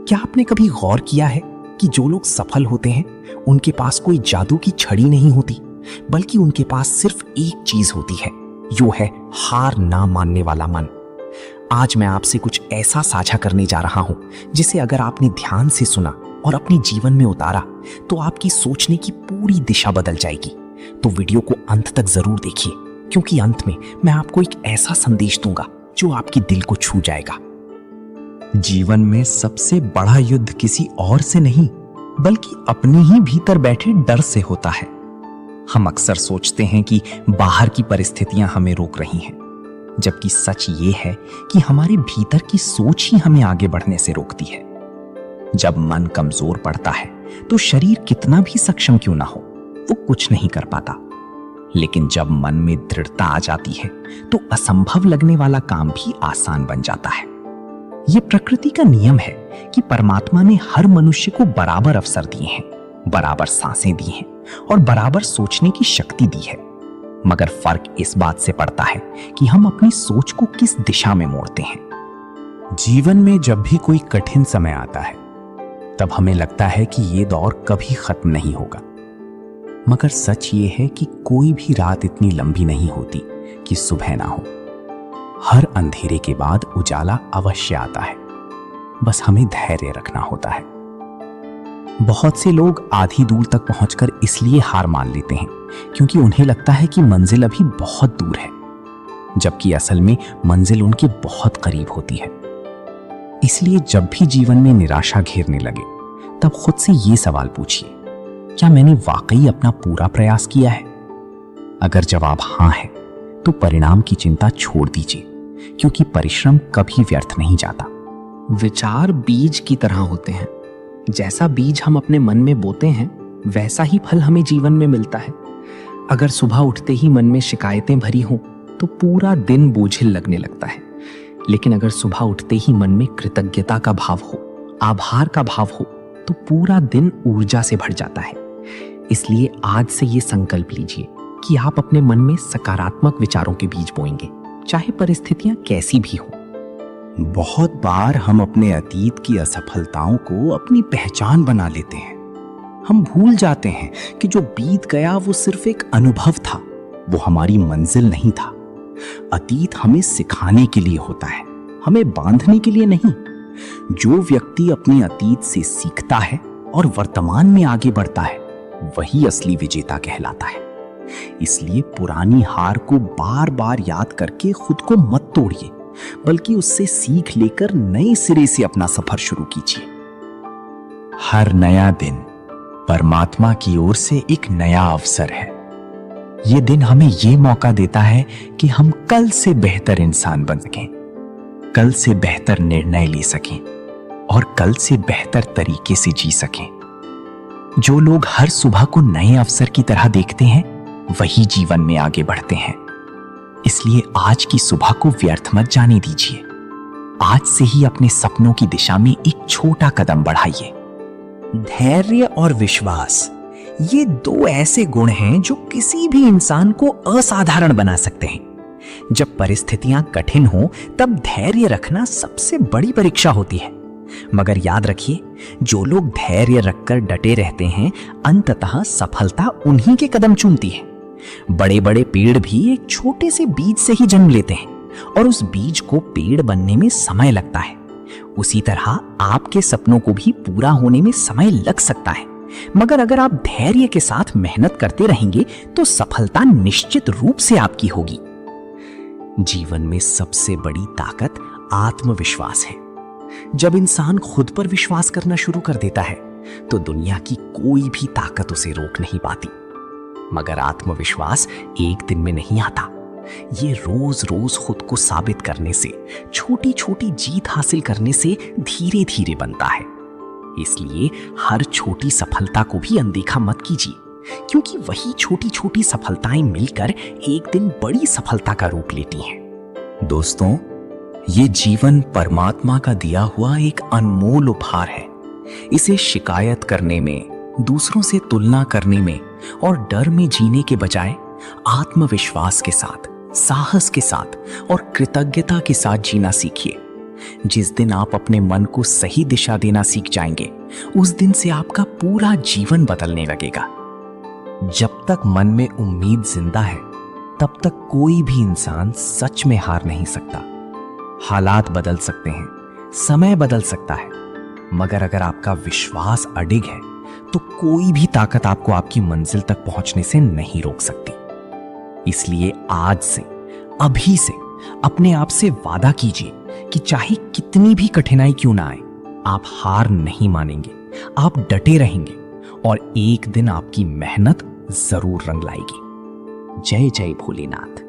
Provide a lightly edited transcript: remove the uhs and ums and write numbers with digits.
क्या आपने कभी गौर किया है कि जो लोग सफल होते हैं उनके पास कोई जादू की छड़ी नहीं होती, बल्कि उनके पास सिर्फ एक चीज होती है, जो है हार ना मानने वाला मन। आज मैं आपसे कुछ ऐसा साझा करने जा रहा हूं जिसे अगर आपने ध्यान से सुना और अपने जीवन में उतारा तो आपकी सोचने की पूरी दिशा बदल जाएगी। तो वीडियो को अंत तक जरूर देखिए, क्योंकि अंत में मैं आपको एक ऐसा संदेश दूंगा जो आपके दिल को छू जाएगा। जीवन में सबसे बड़ा युद्ध किसी और से नहीं, बल्कि अपने ही भीतर बैठे डर से होता है। हम अक्सर सोचते हैं कि बाहर की परिस्थितियां हमें रोक रही हैं, जबकि सच ये है कि हमारे भीतर की सोच ही हमें आगे बढ़ने से रोकती है। जब मन कमजोर पड़ता है तो शरीर कितना भी सक्षम क्यों ना हो, वो कुछ नहीं कर पाता। लेकिन जब मन में दृढ़ता आ जाती है तो असंभव लगने वाला काम भी आसान बन जाता है। ये प्रकृति का नियम है कि परमात्मा ने हर मनुष्य को बराबर अवसर दिए हैं, बराबर सांसें दी हैं और बराबर सोचने की शक्ति दी है। मगर फर्क इस बात से पड़ता है कि हम अपनी सोच को किस दिशा में मोड़ते हैं। जीवन में जब भी कोई कठिन समय आता है तब हमें लगता है कि ये दौर कभी खत्म नहीं होगा। मगर सच ये है कि कोई भी रात इतनी लंबी नहीं होती कि सुबह ना हो। हर अंधेरे के बाद उजाला अवश्य आता है, बस हमें धैर्य रखना होता है। बहुत से लोग आधी दूर तक पहुंचकर इसलिए हार मान लेते हैं क्योंकि उन्हें लगता है कि मंजिल अभी बहुत दूर है, जबकि असल में मंजिल उनके बहुत करीब होती है। इसलिए जब भी जीवन में निराशा घेरने लगे तब खुद से ये सवाल पूछिए, क्या मैंने वाकई अपना पूरा प्रयास किया है? अगर जवाब हाँ है तो परिणाम की चिंता छोड़ दीजिए, क्योंकि परिश्रम कभी व्यर्थ नहीं जाता। विचार बीज की तरह होते हैं। जैसा बीज हम अपने मन में बोते हैं वैसा ही फल हमें जीवन में मिलता है। अगर सुबह उठते ही मन में शिकायतें भरी हों तो पूरा दिन बोझिल लगने लगता है। लेकिन अगर सुबह उठते ही मन में कृतज्ञता का भाव हो, आभार का भाव हो, तो पूरा दिन ऊर्जा से भर जाता है। इसलिए आज से ये संकल्प लीजिए कि आप अपने मन में सकारात्मक विचारों के बीज बोएंगे, चाहे परिस्थितियां कैसी भी हो। बहुत बार हम अपने अतीत की असफलताओं को अपनी पहचान बना लेते हैं। हम भूल जाते हैं कि जो बीत गया वो सिर्फ एक अनुभव था, वो हमारी मंजिल नहीं था। अतीत हमें सिखाने के लिए होता है, हमें बांधने के लिए नहीं। जो व्यक्ति अपने अतीत से सीखता है और वर्तमान में आगे बढ़ता है, वही असली विजेता कहलाता है। इसलिए पुरानी हार को बार बार याद करके खुद को मत तोड़िए, बल्कि उससे सीख लेकर नए सिरे से अपना सफर शुरू कीजिए। हर नया दिन परमात्मा की ओर से एक नया अवसर है। ये दिन हमें ये मौका देता है कि हम कल से बेहतर इंसान बन सकें, कल से बेहतर निर्णय ले सकें और कल से बेहतर तरीके से जी सकें। जो लोग हर सुबह को नए अवसर की तरह देखते हैं वही जीवन में आगे बढ़ते हैं। इसलिए आज की सुबह को व्यर्थ मत जाने दीजिए। आज से ही अपने सपनों की दिशा में एक छोटा कदम बढ़ाइए। धैर्य और विश्वास, ये दो ऐसे गुण हैं जो किसी भी इंसान को असाधारण बना सकते हैं। जब परिस्थितियां कठिन हो तब धैर्य रखना सबसे बड़ी परीक्षा होती है। मगर याद रखिए, जो लोग धैर्य रखकर डटे रहते हैं अंततः सफलता उन्हीं के कदम चूमती है। बड़े बड़े पेड़ भी एक छोटे से बीज से ही जन्म लेते हैं और उस बीज को पेड़ बनने में समय लगता है। उसी तरह आपके सपनों को भी पूरा होने में समय लग सकता है, मगर अगर आप धैर्य के साथ मेहनत करते रहेंगे तो सफलता निश्चित रूप से आपकी होगी। जीवन में सबसे बड़ी ताकत आत्मविश्वास है। जब इंसान खुद पर विश्वास करना शुरू कर देता है तो दुनिया की कोई भी ताकत उसे रोक नहीं पाती। मगर आत्मविश्वास एक दिन में नहीं आता। ये रोज रोज खुद को साबित करने से, छोटी छोटी जीत हासिल करने से धीरे धीरे बनता है। इसलिए हर छोटी सफलता को भी अनदेखा मत कीजिए, क्योंकि वही छोटी छोटी सफलताएं मिलकर एक दिन बड़ी सफलता का रूप लेती हैं। दोस्तों, ये जीवन परमात्मा का दिया हुआ एक अनमोल उपहार है। इसे शिकायत करने में, दूसरों से तुलना करने में और डर में जीने के बजाय आत्मविश्वास के साथ, साहस के साथ और कृतज्ञता के साथ जीना सीखिए। जिस दिन आप अपने मन को सही दिशा देना सीख जाएंगे, उस दिन से आपका पूरा जीवन बदलने लगेगा। जब तक मन में उम्मीद जिंदा है, तब तक कोई भी इंसान सच में हार नहीं सकता। हालात बदल सकते हैं, समय बदल सकता है, मगर अगर आपका विश्वास अडिग है तो कोई भी ताकत आपको आपकी मंजिल तक पहुंचने से नहीं रोक सकती। इसलिए आज से, अभी से अपने आप से वादा कीजिए कि चाहे कितनी भी कठिनाई क्यों ना आए, आप हार नहीं मानेंगे, आप डटे रहेंगे और एक दिन आपकी मेहनत जरूर रंग लाएगी। जय जय भोलेनाथ।